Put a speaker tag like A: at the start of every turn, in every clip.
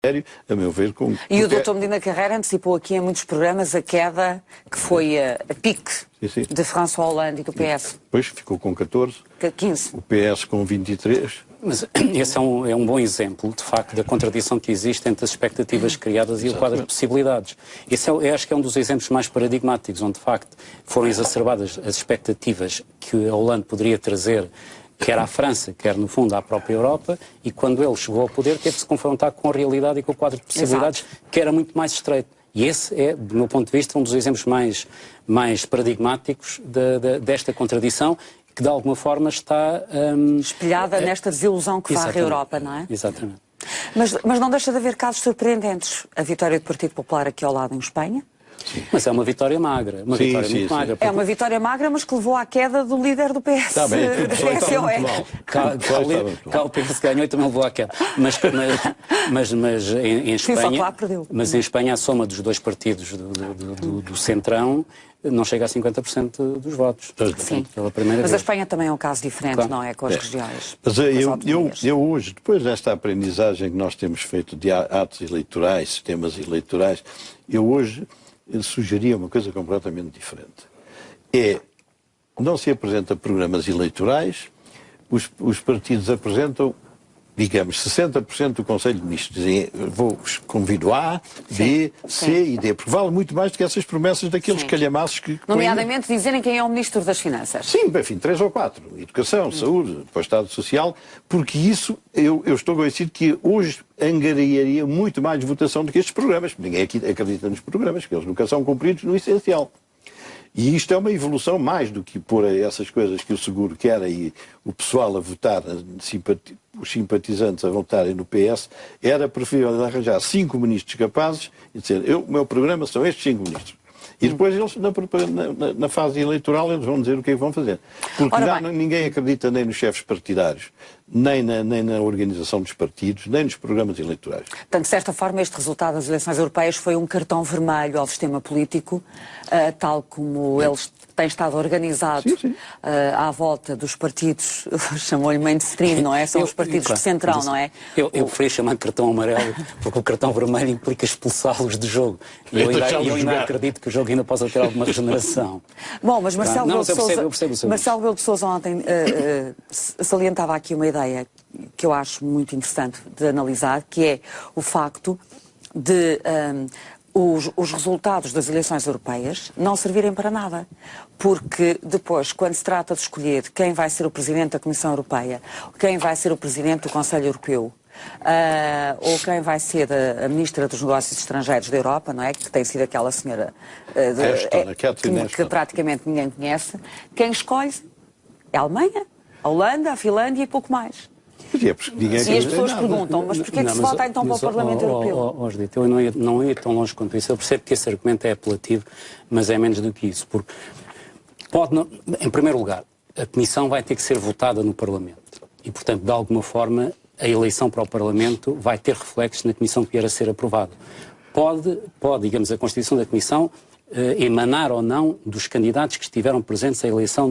A: a meu ver, com...
B: E o Dr. Medina Carreira antecipou aqui em muitos programas a queda que foi a pique de François Hollande e do PS.
A: Depois ficou com 14,
B: 15.
A: o PS com 23.
C: Mas esse é um bom exemplo, de facto, da contradição que existe entre as expectativas criadas e o quadro de possibilidades. Esse eu acho que é um dos exemplos mais paradigmáticos, onde, de facto, foram exacerbadas as expectativas que a Hollande poderia trazer, quer à França, quer, no fundo, à própria Europa, e quando ele chegou ao poder teve de se confrontar com a realidade e com o quadro de possibilidades, que era muito mais estreito. E esse é, do meu ponto de vista, um dos exemplos mais paradigmáticos desta contradição, que de alguma forma está...
B: espelhada nesta desilusão que varre a Europa, não é?
C: Exatamente.
B: Mas não deixa de haver casos surpreendentes. A vitória do Partido Popular aqui ao lado em Espanha.
C: Sim. Mas é uma vitória magra, uma vitória muito magra.
B: É uma vitória magra, mas que levou à queda do líder do PS.
A: Está bem,
B: do PSOE.
C: Cá o PS ganhou e também levou à queda. Mas em Espanha,
B: só que lá perdeu.
C: Mas em Espanha a soma dos dois partidos do Centrão não chega a 50% dos votos.
B: Sim.
C: Pela primeira
B: mas
C: vez.
B: a Espanha também é um caso diferente,
C: claro.
B: Não é? Com as regiões.
A: Mas eu hoje, depois desta aprendizagem que nós temos feito de atos eleitorais, sistemas eleitorais, eu hoje sugeria uma coisa completamente diferente. Não se apresenta programas eleitorais, os partidos apresentam, digamos, 60% do Conselho de Ministros. Dizem, convido A, B, C e D, porque vale muito mais do que essas promessas daqueles calhamaços que...
B: Nomeadamente dizerem quem é o Ministro das Finanças.
A: Sim, enfim, 3 ou 4. Educação, saúde, para o Estado Social, porque isso, eu estou convencido que hoje angariaria muito mais votação do que estes programas. Ninguém aqui acredita nos programas, porque eles nunca são cumpridos no essencial. E isto é uma evolução mais do que pôr essas coisas que o Seguro quer e o pessoal a votar, os simpatizantes a votarem no PS, era preferível arranjar 5 ministros capazes e dizer, o meu programa são estes 5 ministros. E depois eles, na fase eleitoral, eles vão dizer o que é que vão fazer. Porque ninguém acredita nem nos chefes partidários, nem na organização dos partidos, nem nos programas eleitorais.
B: Portanto, de certa forma, este resultado das eleições europeias foi um cartão vermelho ao sistema político, tal como eles têm estado organizados à volta dos partidos, chamou-lhe mainstream, não é? São os partidos de centrão, não é?
C: Eu preferia chamar de cartão amarelo, porque o cartão vermelho implica expulsá-los do jogo. E eu ainda acredito que o jogo ainda possa ter alguma regeneração.
B: Bom, mas Marcelo Rebelo de Sousa ontem salientava aqui uma ideia que eu acho muito interessante de analisar, que é o facto de os resultados das eleições europeias não servirem para nada. Porque depois, quando se trata de escolher quem vai ser o Presidente da Comissão Europeia, quem vai ser o Presidente do Conselho Europeu, ou quem vai ser a Ministra dos Negócios Estrangeiros da Europa, não é? Que tem sido aquela senhora que praticamente ninguém conhece, quem escolhe é a Alemanha, a Holanda, a Finlândia e pouco mais. E as pessoas perguntam, mas porquê é que se vota então para o Parlamento Europeu?
C: Eu não ia tão longe quanto isso. Eu percebo que esse argumento é apelativo, mas é menos do que isso. Porque em primeiro lugar, a Comissão vai ter que ser votada no Parlamento. E, portanto, de alguma forma, a eleição para o Parlamento vai ter reflexos na Comissão que vier a ser aprovada. Pode, digamos, a Constituição da Comissão emanar ou não dos candidatos que estiveram presentes à eleição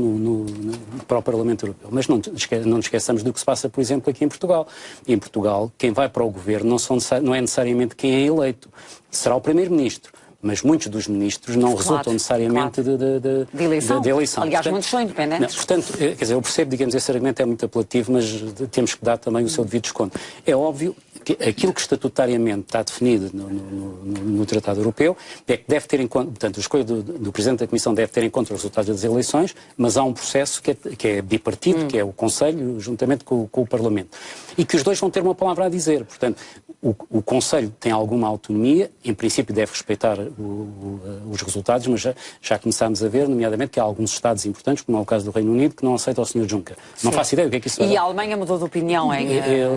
C: para o Parlamento Europeu. Mas não nos esqueçamos do que se passa, por exemplo, aqui em Portugal. E em Portugal, quem vai para o governo não é necessariamente quem é eleito. Será o Primeiro-Ministro. Mas muitos dos ministros não resultam necessariamente de eleição.
B: Aliás, muitos são independentes.
C: Portanto, quer dizer, eu percebo, digamos, esse argumento é muito apelativo, mas temos que dar também o seu devido desconto. É óbvio que aquilo que estatutariamente está definido no Tratado Europeu é que deve ter em conta, portanto, a escolha do Presidente da Comissão deve ter em conta os resultados das eleições, mas há um processo que é bipartido, que é o Conselho, juntamente com o Parlamento. E que os dois vão ter uma palavra a dizer. Portanto, o Conselho tem alguma autonomia, em princípio deve respeitar os resultados, mas já começámos a ver, nomeadamente, que há alguns Estados importantes, como é o caso do Reino Unido, que não aceitam o Sr. Juncker. Não faço ideia do que é que isso vai dar.
B: E a Alemanha mudou de opinião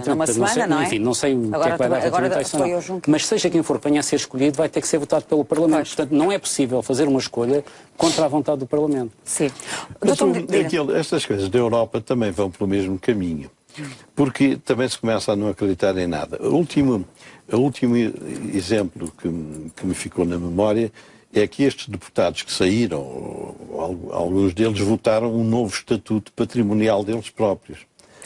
B: numa semana, não é?
C: Enfim, não sei o que é que vai dar relativamente a isso, não. Mas seja quem for para a ser escolhido, vai ter que ser votado pelo Parlamento. Portanto, não é possível fazer uma escolha contra a vontade do Parlamento.
B: Sim.
A: Estas coisas da Europa também vão pelo mesmo caminho. Porque também se começa a não acreditar em nada. O último exemplo que me ficou na memória é que estes deputados que saíram, alguns deles votaram um novo estatuto patrimonial deles próprios.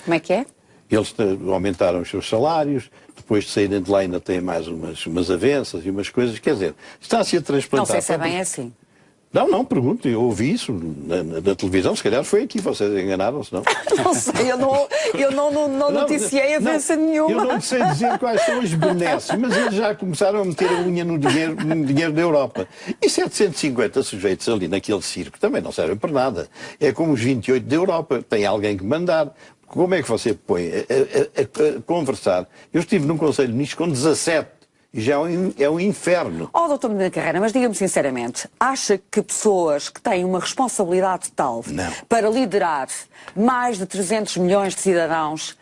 B: Como é que é?
A: Eles aumentaram os seus salários, depois de saírem de lá ainda têm mais umas avanças e umas coisas. Quer dizer, está-se a transplantar...
B: Não sei se é bem assim.
A: Não, pergunto, eu ouvi isso na televisão, se calhar foi aqui, vocês enganaram-se, não?
B: Não sei, eu não noticiei avança nenhuma.
A: Eu não sei dizer quais são os benesses, mas eles já começaram a meter a unha no dinheiro da Europa. E 750 sujeitos ali naquele circo também não servem para nada. É como os 28 da Europa, tem alguém que mandar. Como é que você põe a conversar? Eu estive num Conselho de Ministros com 17. E já é um inferno.
B: Dr. Medina Carreira, mas diga-me sinceramente, acha que pessoas que têm uma responsabilidade tal para liderar mais de 300 milhões de cidadãos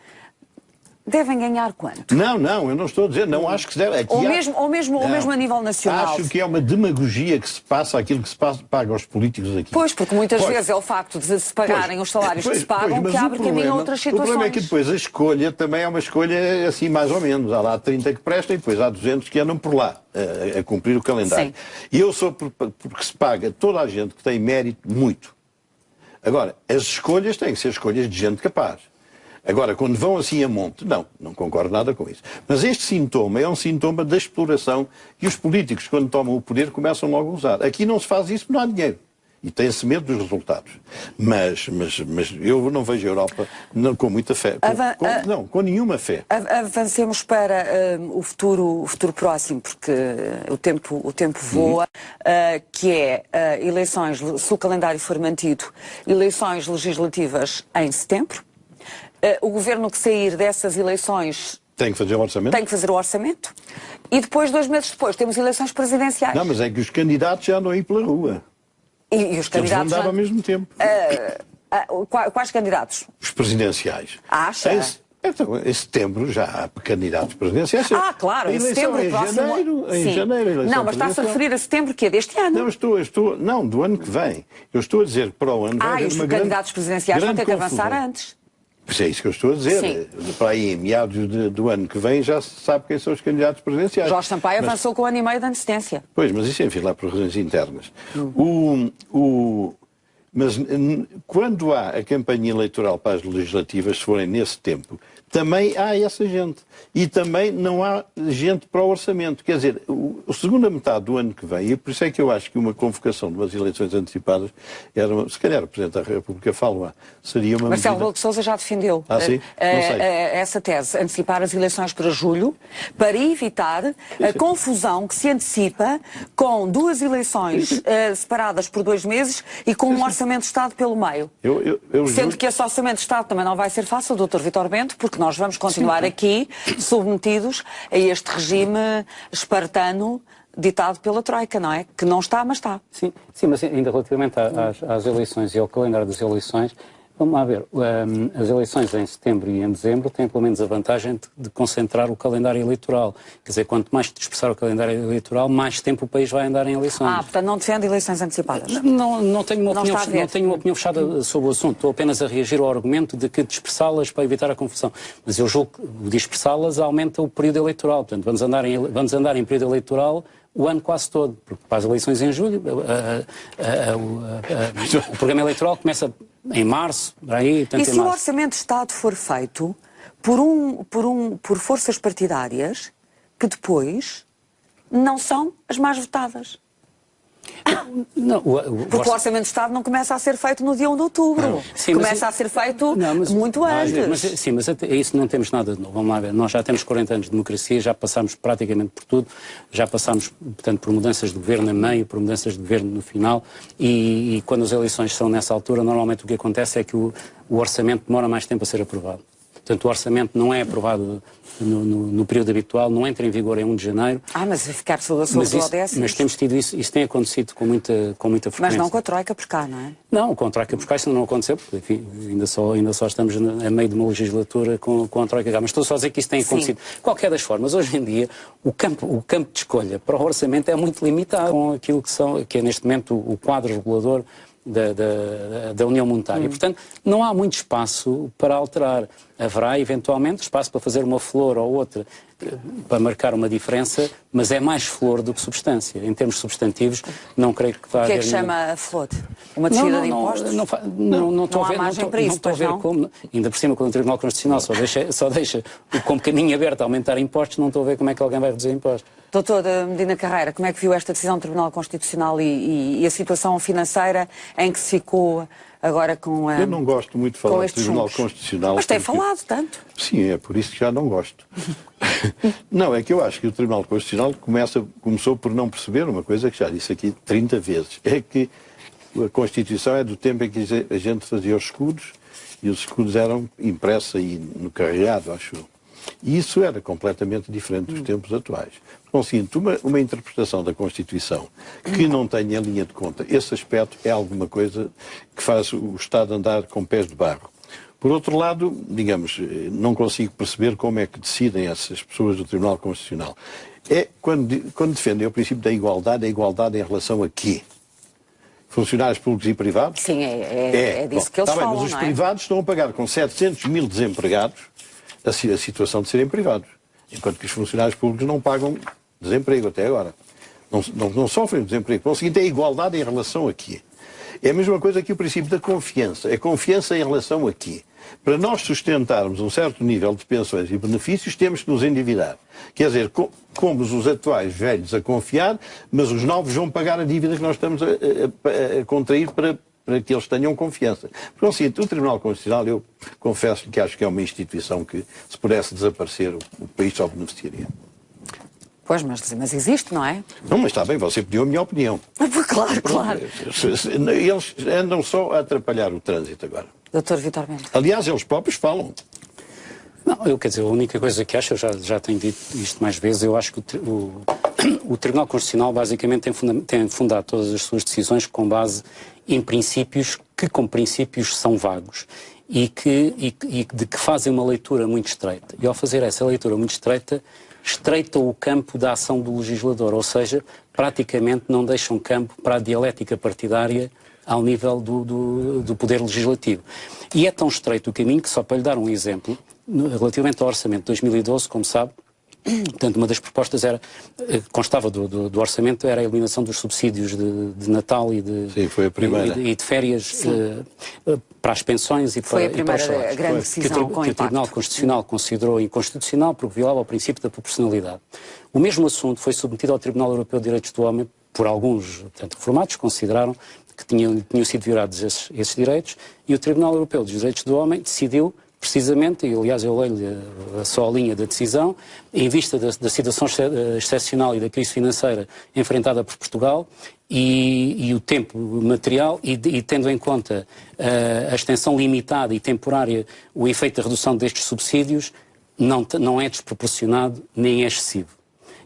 B: devem ganhar quanto?
A: Não, eu não estou a dizer, não acho que se deve.
B: Ou mesmo a nível nacional?
A: Acho que é uma demagogia que se passa aquilo que se paga aos políticos aqui.
B: Pois, porque muitas vezes é o facto de se pagarem os salários que se pagam que abre caminho a outras situações.
A: O problema é que depois a escolha também é uma escolha assim mais ou menos. Há lá 30 que prestam e depois há 200 que andam por lá a cumprir o calendário. Sim. E eu sou porque se paga toda a gente que tem mérito muito. Agora, as escolhas têm que ser escolhas de gente capaz. Agora, quando vão assim a monte, não concordo nada com isso. Mas este sintoma é um sintoma da exploração e os políticos, quando tomam o poder, começam logo a usar. Aqui não se faz isso porque não há dinheiro. E tem-se medo dos resultados. Mas eu não vejo a Europa com muita fé. Com nenhuma fé.
B: Avancemos para o futuro próximo, porque o tempo voa, que é eleições, se o calendário for mantido, eleições legislativas em setembro. O governo que sair dessas eleições
A: tem que fazer o orçamento?
B: Tem que fazer o orçamento. E depois, 2 meses depois, temos eleições presidenciais.
A: Não, mas é que os candidatos já andam aí pela rua.
B: E os candidatos...
A: Eles não davam ao mesmo tempo.
B: Quais candidatos?
A: Os presidenciais.
B: Acha?
A: Então, em setembro já há candidatos presidenciais.
B: Claro, em setembro próximo...
A: Em janeiro,
B: não, mas está-se a referir a setembro que é deste ano.
A: Não, do ano que vem. Eu estou a dizer que para o ano vai haver
B: e os candidatos presidenciais vão ter que avançar antes.
A: Pois é isso que eu estou a dizer. Sim. Para aí, em meados do ano que vem, já se sabe quem são os candidatos presidenciais.
B: Jorge Sampaio avançou com 1 ano e meio de antecedência.
A: Pois, mas isso enfim, lá por razões internas. Mas quando há a campanha eleitoral para as legislativas, se forem nesse tempo, também há essa gente. E também não há gente para o orçamento. Quer dizer, a segunda metade do ano que vem, e por isso é que eu acho que uma convocação de umas eleições antecipadas, se calhar o Presidente da República fala, seria uma
B: Marcelo
A: medida...
B: Rebelo de Sousa já defendeu
A: sim?
B: essa tese, antecipar as eleições para julho, para evitar a confusão que se antecipa com 2 eleições separadas por 2 meses e com um orçamento de Estado pelo meio. Sendo que esse orçamento de Estado também não vai ser fácil, Dr. Vítor Bento, porque nós vamos continuar aqui submetidos a este regime espartano ditado pela Troika, não é? Que não está, mas está.
C: Sim, mas ainda relativamente às eleições e ao calendário das eleições, vamos lá ver, as eleições em setembro e em dezembro têm pelo menos a vantagem de concentrar o calendário eleitoral. Quer dizer, quanto mais dispersar o calendário eleitoral, mais tempo o país vai andar em eleições.
B: Portanto não defende eleições antecipadas?
C: Não tenho uma opinião fechada sobre o assunto. Estou apenas a reagir ao argumento de que dispersá-las para evitar a confusão. Mas eu julgo que dispersá-las aumenta o período eleitoral. Portanto, vamos andar em período eleitoral o ano quase todo, porque para as eleições em julho, o programa eleitoral começa em março, aí,
B: e se o orçamento de Estado for feito por forças partidárias que depois não são as mais votadas? Porque o Orçamento de Estado não começa a ser feito no dia 1 de outubro. Começa a ser feito muito antes.
C: Mas isso não temos nada de novo. Vamos lá ver. Nós já temos 40 anos de democracia, já passámos praticamente por tudo, já passámos, portanto, por mudanças de governo a meio, por mudanças de governo no final, e quando as eleições são nessa altura, normalmente o que acontece é que o orçamento demora mais tempo a ser aprovado. Portanto, o orçamento não é aprovado no período habitual, não entra em vigor em 1 de janeiro.
B: Mas ficar sob a sua ODS.
C: Mas temos tido isso tem acontecido com muita frequência.
B: Mas não com a Troika por cá, não é?
C: Não, com a Troika por cá isso não aconteceu, porque enfim, ainda só estamos a meio de uma legislatura com a Troika cá. Mas estou só a dizer que isso tem acontecido. De qualquer das formas, hoje em dia, o campo de escolha para o orçamento é muito limitado com aquilo que é neste momento o quadro regulador da União Monetária. Portanto, não há muito espaço para alterar. Haverá, eventualmente, espaço para fazer uma flor ou outra para marcar uma diferença, mas é mais flor do que substância. Em termos substantivos, não creio que vá haver...
B: O que é que chama a flor? Uma descida de impostos?
C: Não estou a ver, estou a ver como... Ainda por cima, quando o Tribunal Constitucional só deixa como caminho aberto a aumentar impostos, não estou a ver como é que alguém vai reduzir impostos.
B: Doutor Medina Carreira, como é que viu esta decisão do Tribunal Constitucional e a situação financeira em que se ficou agora com a...
A: Eu não gosto muito de falar do Tribunal Constitucional.
B: Mas tem falado tanto.
A: Sim, é por isso que já não gosto. Não, é que eu acho que o Tribunal Constitucional começou por não perceber uma coisa que já disse aqui 30 vezes. É que a Constituição é do tempo em que a gente fazia os escudos e os escudos eram impressos aí no carregado, acho eu. E isso era completamente diferente dos tempos atuais. Conseguindo uma interpretação da Constituição que não tenha em linha de conta esse aspecto é alguma coisa que faz o Estado andar com pés de barro. Por outro lado, digamos, não consigo perceber como é que decidem essas pessoas do Tribunal Constitucional. É quando defendem o princípio da igualdade, a igualdade em relação a quê? Funcionários públicos e privados?
B: Sim, é disso que eles falam,
A: mas os privados estão a pagar com 700 mil desempregados a situação de serem privados, enquanto que os funcionários públicos não pagam desemprego até agora. Não sofrem desemprego. Por seguinte, é a igualdade em relação a quê? É a mesma coisa que o princípio da confiança. É confiança em relação a quê? Para nós sustentarmos um certo nível de pensões e benefícios, temos que nos endividar. Quer dizer, como os atuais velhos a confiar, mas os novos vão pagar a dívida que nós estamos a contrair para que eles tenham confiança. Por conseguinte, o Tribunal Constitucional, eu confesso que acho que é uma instituição que, se pudesse desaparecer, o país só beneficiaria.
B: Pois, mas existe, não é?
A: Não, mas está bem, você pediu a minha opinião.
B: Claro.
A: Eles andam só a atrapalhar o trânsito agora.
B: Doutor Vítor Mendes.
A: Aliás, eles próprios falam.
C: Não, quer dizer, a única coisa que acho, eu já tenho dito isto mais vezes, eu acho que o Tribunal Constitucional basicamente tem fundado todas as suas decisões com base em princípios que, como princípios, são vagos e de que fazem uma leitura muito estreita. E ao fazer essa leitura muito estreita, estreitam o campo da ação do legislador, ou seja, praticamente não deixam campo para a dialética partidária ao nível do poder legislativo. E é tão estreito o caminho que, só para lhe dar um exemplo, relativamente ao orçamento de 2012, como sabe, portanto, uma das propostas constava do orçamento, era a eliminação dos subsídios de Natal e de,
A: sim, foi a primeira.
C: E de férias para as pensões e para os salários.
B: Grande decisão
C: que o Tribunal Constitucional considerou inconstitucional porque violava o princípio da proporcionalidade. O mesmo assunto foi submetido ao Tribunal Europeu de Direitos do Homem por alguns, portanto, reformados, consideraram que tinham sido violados esses direitos, e o Tribunal Europeu dos Direitos do Homem decidiu precisamente, e aliás eu leio-lhe só a linha da decisão, em vista da situação excepcional e da crise financeira enfrentada por Portugal e o tempo material e tendo em conta a extensão limitada e temporária, o efeito da redução destes subsídios não é desproporcionado nem é excessivo.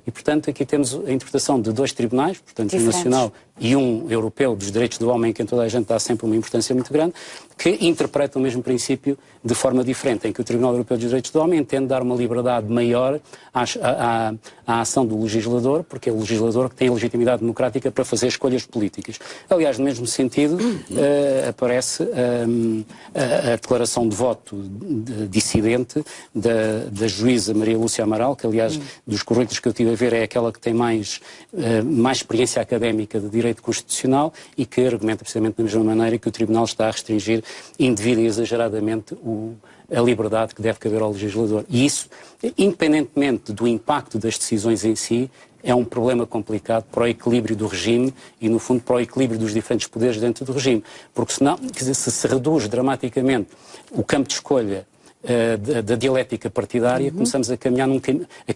C: E, portanto, aqui temos a interpretação de dois tribunais, portanto, um nacional e um europeu dos direitos do homem, em que toda a gente dá sempre uma importância muito grande, que interpretam o mesmo princípio de forma diferente, em que o Tribunal Europeu dos Direitos do Homem entende dar uma liberdade maior à ação do legislador, porque é o legislador que tem a legitimidade democrática para fazer escolhas políticas. Aliás, no mesmo sentido, aparece a declaração de voto dissidente da juíza Maria Lúcia Amaral, que, aliás, dos currículos que eu tive a ver, é aquela que tem mais experiência académica de direito constitucional e que argumenta precisamente da mesma maneira que o Tribunal está a restringir indevida e exageradamente a liberdade que deve caber ao legislador. E isso, independentemente do impacto das decisões em si, é um problema complicado para o equilíbrio do regime e, no fundo, para o equilíbrio dos diferentes poderes dentro do regime. Porque senão, quer dizer, se reduz dramaticamente o campo de escolha da dialética partidária, começamos a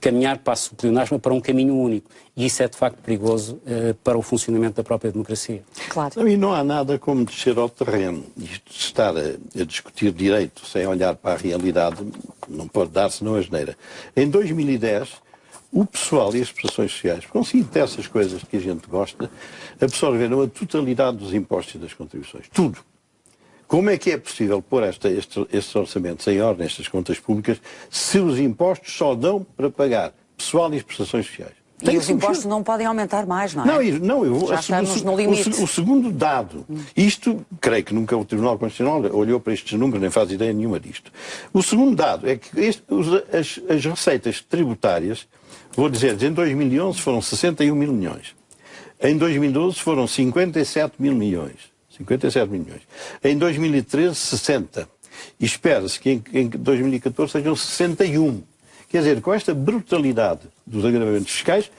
C: caminhar, passo o pleonasmo, para um caminho único. E isso é, de facto, perigoso para o funcionamento da própria democracia.
B: Claro.
A: E não há nada como descer ao terreno. Isto de estar a discutir direito sem olhar para a realidade não pode dar-se não asneira. Em 2010, o pessoal e as prestações sociais, por conseguir dessas coisas que a gente gosta, absorveram a totalidade dos impostos e das contribuições. Tudo. Como é que é possível pôr estes orçamentos em ordem, estas contas públicas, se os impostos só dão para pagar pessoal e as prestações sociais?
B: E os impostos não podem aumentar mais, não é? Já estamos no limite.
A: O segundo dado, isto, creio que nunca o Tribunal Constitucional olhou para estes números, nem faz ideia nenhuma disto. O segundo dado é que as receitas tributárias, vou dizer, em 2011 foram 61 mil milhões. Em 2012 foram 57 mil milhões. 57 mil milhões. Em 2013, 60. E espera-se que em 2014 sejam 61. Quer dizer, com esta brutalidade dos agravamentos fiscais,